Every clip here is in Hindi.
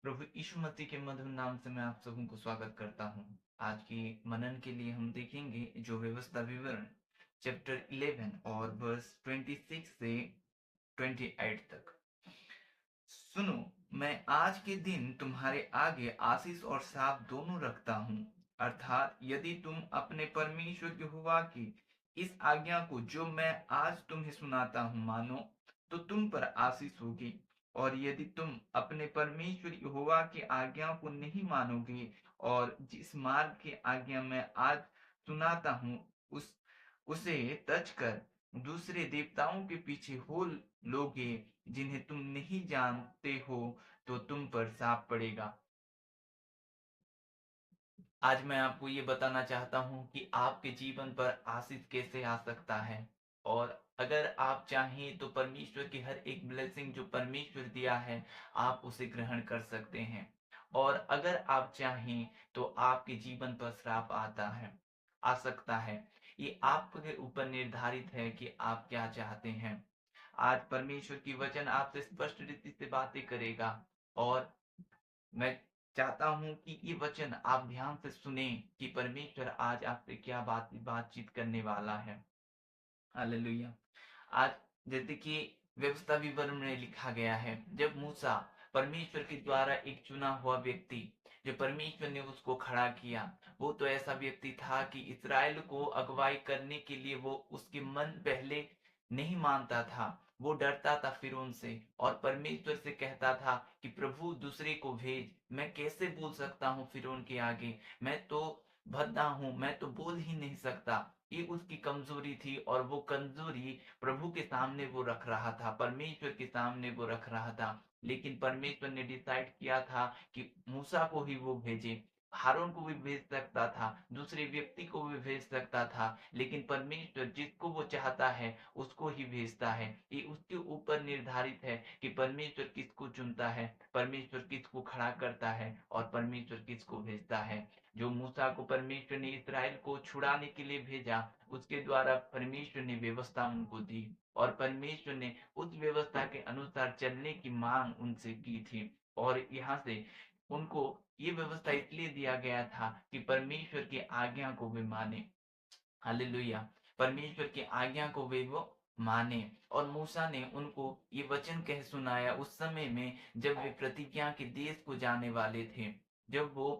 प्रभु यीशु मसीह के मधुर नाम से मैं आप सबों को स्वागत करता हूँ। आज की मनन के लिए हम देखेंगे जो व्यवस्था विवरण चैप्टर 11 और वर्स 26 से 28 तक। सुनो, मैं आज के दिन तुम्हारे आगे आशीष और श्राप दोनों रखता हूँ। अर्थात यदि तुम अपने परमेश्वर यहोवा की इस आज्ञा को जो मैं आज तुम्हें सुनाता हूँ मानो, तो तुम पर आशीष होगी। और यदि तुम अपने परमेश्वर यहोवा की आज्ञा को नहीं मानोगे और जिस मार्ग की आज्ञा मैं आज सुनाता हूँ उसे तज कर दूसरे देवताओं के पीछे हो लोगे जिन्हें तुम नहीं जानते हो, तो तुम पर श्राप पड़ेगा। आज मैं आपको ये बताना चाहता हूँ कि आपके जीवन पर आशीष कैसे आ सकता है। और अगर आप चाहें तो परमेश्वर की हर एक ब्लेसिंग जो परमेश्वर दिया है, आप उसे ग्रहण कर सकते हैं। और अगर आप चाहें तो आपके जीवन पर श्राप आ सकता है। ये आपके ऊपर निर्धारित है कि आप क्या चाहते हैं। आज परमेश्वर की वचन आपसे स्पष्ट रीति से बातें करेगा। और मैं चाहता हूँ कि ये वचन आप ध्यान से सुने कि परमेश्वर आज आपसे क्या बातचीत करने वाला है। हालेलुया। आज जैसे कि व्यवस्था विवरण में लिखा गया है, जब मूसा परमेश्वर के द्वारा एक चुना हुआ व्यक्ति, जो परमेश्वर ने उसको खड़ा किया, वो तो ऐसा व्यक्ति था कि इस्राएल को अगुवाई करने के लिए वो उसके मन पहले नहीं मानता था। वो डरता था फिरौन से और परमेश्वर से कहता था कि प्रभु दूसरे को भेज, मैं कैसे बोल सकता हूँ फिरौन के आगे, मैं तो भद्दा हूँ, मैं तो बोल ही नहीं सकता। ये उसकी कमजोरी थी और वो कमजोरी प्रभु के सामने वो रख रहा था, परमेश्वर के सामने वो रख रहा था। लेकिन परमेश्वर ने डिसाइड किया था कि मूसा को ही वो भेजे। हारून को भी भेज सकता था, दूसरे व्यक्ति को भी भेज सकता था, लेकिन परमेश्वर जिसको वो चाहता है उसको ही भेजता है। ये उसके ऊपर निर्धारित है कि परमेश्वर किसको चुनता है, परमेश्वर किसको खड़ा करता है और परमेश्वर किसको भेजता है। जो मूसा को परमेश्वर ने इस्राएल को छुड़ाने के लिए भेजा, उसके द्वारा परमेश्वर ने व्यवस्था उनको दी और परमेश्वर ने उस व्यवस्था के अनुसार चलने की मांग उनसे की थी। और यहाँ से उनको ये व्यवस्था इसलिए दिया गया था कि परमेश्वर की आज्ञा को वे माने। हालेलुया। परमेश्वर की आज्ञा को वे वो माने। और मूसा ने उनको ये वचन कह सुनाया उस समय में जब वे प्रतिज्ञा के देश को जाने वाले थे। जब वो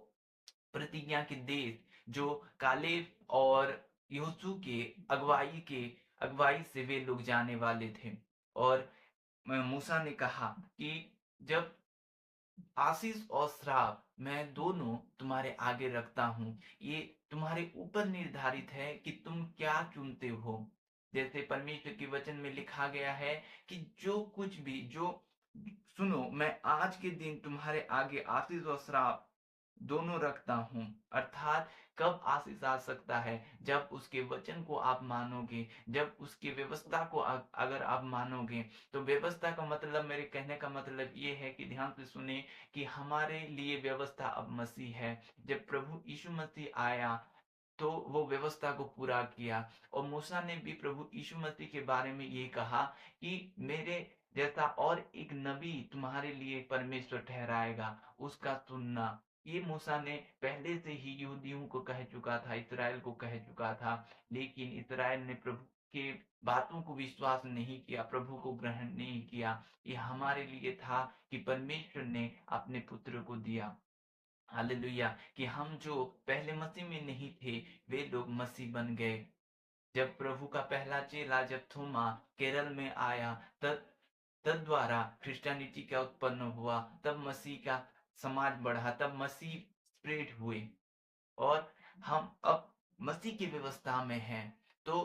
प्रतिज्ञा के देश जो कालेब और यहोशू के अगुवाई से वे लोग जाने वाले थे। और मूसा ने कहा कि जब आशीष और श्राप मैं दोनों तुम्हारे आगे रखता हूँ, ये तुम्हारे ऊपर निर्धारित है कि तुम क्या चुनते हो। जैसे परमेश्वर के वचन में लिखा गया है कि जो कुछ भी जो सुनो, मैं आज के दिन तुम्हारे आगे आशीष और श्राप दोनों रखता हूँ। अर्थात कब आशीष आ सकता है, जब उसके वचन को आप मानोगे, जब उसकी व्यवस्था को अगर आप मानोगे। तो व्यवस्था का मतलब, मेरे कहने का मतलब ये है कि ध्यान से सुने कि हमारे लिए व्यवस्था अब मसीह है। जब प्रभु यीशु मसीह आया तो वो व्यवस्था को पूरा किया। और मूसा ने भी प्रभु यीशु मसीह के बारे में ये कहा कि मेरे जैसा और एक नबी तुम्हारे लिए परमेश्वर ठहराएगा, उसका सुनना। ये मूसा ने पहले से ही यहूदियों को कह चुका था, इस्राएल को कह चुका था। लेकिन इस्राएल ने प्रभु के बातों को विश्वास नहीं किया, प्रभु को ग्रहण नहीं किया। ये हमारे लिए था कि परमेश्वर ने अपने पुत्र को दिया। हालेलुया। कि हम जो पहले मसीह में नहीं थे, वे लोग मसीह बन गए। जब प्रभु का पहला चेला जब थोमा केरल में आया, तब तद्वारा क्रिश्चियनिटी का उत्पन्न हुआ, तब मसीह का समाज बढ़ा, तब मसीह स्प्रेड हुए। और हम अब मसीह की व्यवस्था में हैं। तो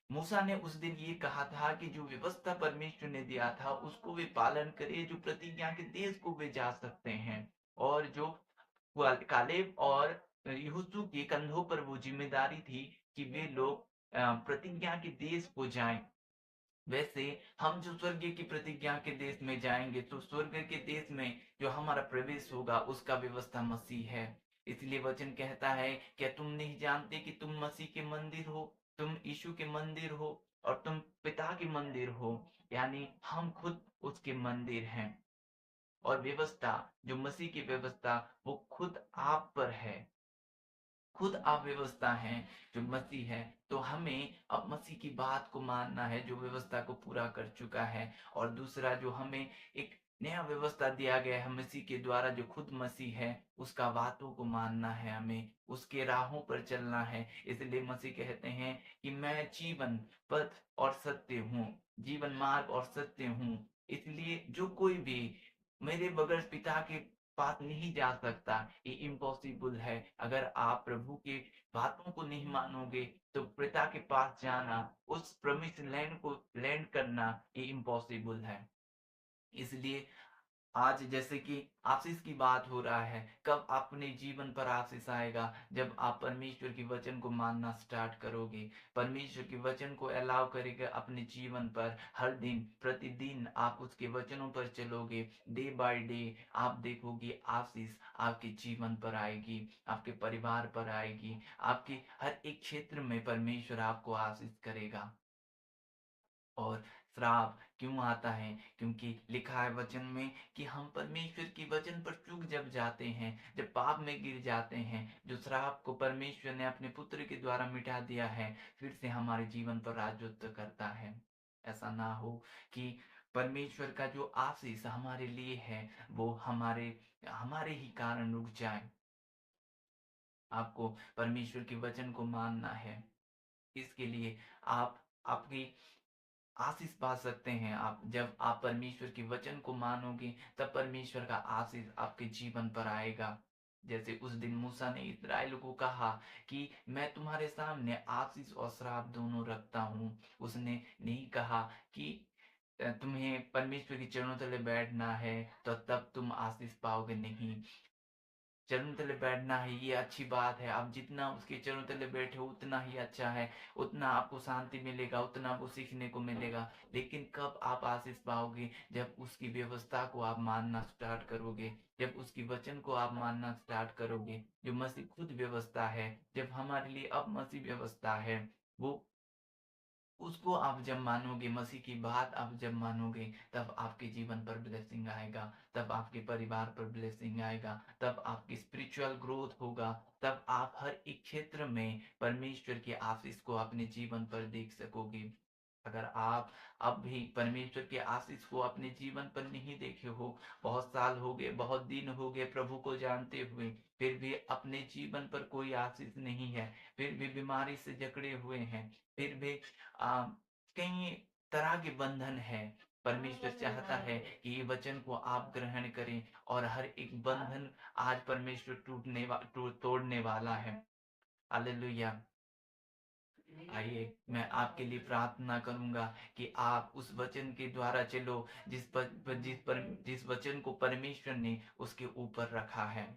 मूसा ने उस दिन ये कहा था कि जो व्यवस्था परमेश्वर ने दिया था उसको वे पालन करे, जो प्रतिज्ञा के देश को वे जा सकते हैं। और जो कालेब और यहोशू के कंधों पर वो जिम्मेदारी थी कि वे लोग प्रतिज्ञा के देश को जाएं। वैसे हम जो स्वर्ग की प्रतिज्ञा के देश में जाएंगे, तो स्वर्ग के देश में जो हमारा प्रवेश होगा उसका व्यवस्था मसीह है। इसलिए वचन कहता है, क्या तुम नहीं जानते कि तुम मसीह के मंदिर हो, तुम यीशु के मंदिर हो और तुम पिता के मंदिर हो। यानी हम खुद उसके मंदिर हैं। और व्यवस्था, जो मसीह की व्यवस्था, वो खुद आप पर है। खुद आप व्यवस्था हैं जो मसीह है। तो हमें अब मसीह की बात को मानना है जो व्यवस्था को पूरा कर चुका है। और दूसरा, जो हमें एक नया व्यवस्था दिया गया है मसीह के द्वारा, जो खुद मसीह है, उसका बातों को मानना है, हमें उसके राहों पर चलना है। इसलिए मसीह कहते हैं कि मैं जीवन, पथ और सत्य हूँ, जीवन मार्ग और सत्य हूँ। इसलिए जो कोई भी मेरे बगैर पिता के पास नहीं जा सकता, ये इम्पॉसिबल है। अगर आप प्रभु की बातों को नहीं मानोगे तो पिता के पास जाना, उस प्रमिस लैंड को लैंड करना, ये इम्पॉसिबल है। इसलिए आज जैसे कि आशीष की बात हो रहा है, कब अपने जीवन पर आशीष आएगा? जब आप परमेश्वर की वचन को मानना स्टार्ट करोगे, परमेश्वर के वचन को अलाउ करेगा अपने जीवन पर। हर दिन प्रतिदिन आप उसके वचनों पर चलोगे, डे बाय डे आप देखोगे आशीष आपके जीवन पर आएगी, आपके परिवार पर आएगी, आपके हर एक क्षेत्र में परमेश्वर आपको आशीष करेगा। और श्राप क्यों आता है? क्योंकि लिखा है वचन में कि हम परमेश्वर की वचन पर चूक जब जाते हैं, जब पाप में गिर जाते हैं, जो श्राप को परमेश्वर ने अपने पुत्र के द्वारा मिटा दिया है, फिर से हमारे जीवन पर राजत्व करता है। ऐसा ना हो कि परमेश्वर का जो आशीष हमारे लिए है वो हमारे हमारे ही कारण रुक जाए। आपको परमेश्वर के वचन को मानना है। इसके लिए आप आपकी आशीष पा सकते हैं। आप जब आप परमेश्वर के वचन को मानोगे, तब परमेश्वर का आशीष आपके जीवन पर आएगा। जैसे उस दिन मूसा ने इस्राएल को कहा कि मैं तुम्हारे सामने आशीष और श्राप दोनों रखता हूँ। उसने नहीं कहा कि तुम्हें परमेश्वर के चरणों तले बैठना है तो तब तुम आशीष पाओगे, नहीं। चरणों तले बैठना है, ये अच्छी बात है। आप जितना उसके चरणों तले बैठे हो उतना ही अच्छा है, उतना आपको शांति मिलेगा, उतना आपको सीखने को मिलेगा। लेकिन कब आप आशीष पाओगे? जब उसकी व्यवस्था को आप मानना स्टार्ट करोगे, जब उसकी वचन को आप मानना स्टार्ट करोगे, जो मसीह खुद व्यवस्था है। जब हमारे लिए अब मसीह व्यवस्था है, वो उसको आप जब मानोगे, मसीह की बात आप जब मानोगे, तब आपके जीवन पर ब्लेसिंग आएगा, तब आपके परिवार पर ब्लेसिंग आएगा, तब आपकी स्पिरिचुअल ग्रोथ होगा, तब आप हर एक क्षेत्र में परमेश्वर की आशीष को अपने जीवन पर देख सकोगे। अगर आप अब भी परमेश्वर के आशीष को अपने जीवन पर नहीं देखे हो, बहुत साल हो गए, बहुत दिन हो गए प्रभु को जानते हुए, फिर भी अपने जीवन पर कोई आशीष नहीं है, फिर भी बीमारी से जकड़े हुए हैं, फिर भी आ, कई तरह के बंधन है। परमेश्वर चाहता है कि ये वचन को आप ग्रहण करें, और हर एक बंधन आज परमेश्वर तोड़ने वाला है। हालेलुया। आइए मैं आपके लिए प्रार्थना करूंगा कि आप उस वचन के द्वारा चलो, जिस वचन को परमेश्वर ने उसके ऊपर रखा है।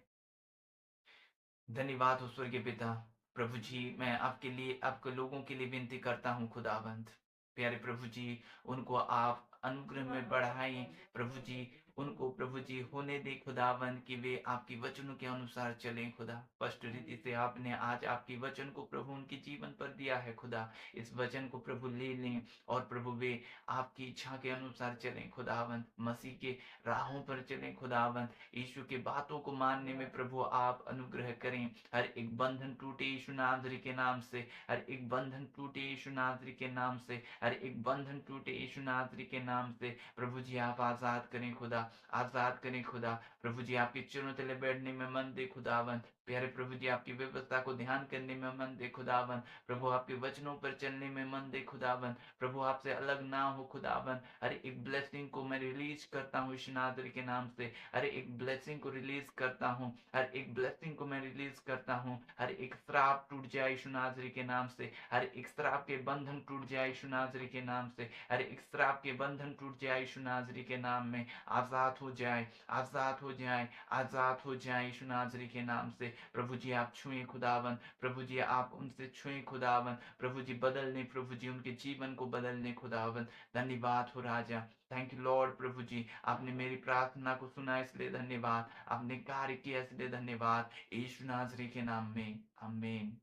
धन्यवाद हो स्वर्गीय पिता। प्रभु जी, मैं आपके लिए, आपके लोगों के लिए विनती करता हूँ खुदावंत। प्यारे प्रभु जी, उनको आप अनुग्रह में बढ़ाएं प्रभु जी। उनको प्रभु जी होने दे खुदावंत कि वे आपकी वचनों के अनुसार चलें खुदा। स्पष्ट रीति से आपने आज आपकी वचन को प्रभु उनके जीवन पर दिया है खुदा। इस वचन को प्रभु ले लें और प्रभु वे आपकी इच्छा के अनुसार चलें खुदावंत, मसीह के राहों पर चलें खुदावंत। यीशु की बातों को मानने में प्रभु आप अनुग्रह करें। हर एक बंधन टूटे यीशु नासरी के नाम से, हर एक बंधन टूटे यीशु नासरी के नाम से, हर एक बंधन टूटे यीशु नासरी के नाम से। प्रभु जी आप आजाद करें खुदा, आजाद करें खुदा। प्रभु जी आपके चरणों तले बैठने में मन दे खुदावन। प्यारे प्रभु जी आपकी व्यवस्था को ध्यान करने में मन दे खुदावन। प्रभु आपके वचनों पर चलने में मन दे खुदावन। प्रभु आपसे अलग ना हो खुदावन। हर एक ब्लेसिंग को मैं रिलीज करता हूँ यीशु नासरी के नाम से। हर एक ब्लेसिंग को रिलीज करता हूँ, हर एक ब्लेसिंग को मैं रिलीज करता हूँ। हर एक श्राप टूट जाए यीशु नासरी के नाम से। हर एक श्राप के बंधन टूट जाए यीशु नासरी के नाम से। हर एक श्राप के बंधन टूट जाए यीशु नासरी के नाम में। आजाद हो जाए, आजाद हो जाए, आजाद हो जाए यीशु नासरी के नाम से। प्रभु जी आप छुएं खुदावन। प्रभु जी आप उनसे छुएं खुदावन। प्रभु जी बदलने, प्रभु जी उनके जीवन को बदलने खुदावन। धन्यवाद हो राजा। Thank you Lord. प्रभु जी आपने मेरी प्रार्थना को सुना इसलिए धन्यवाद, आपने कार्य किया इसलिए धन्यवाद, यीशु नासरी के नाम में आमीन।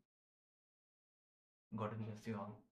God bless you all.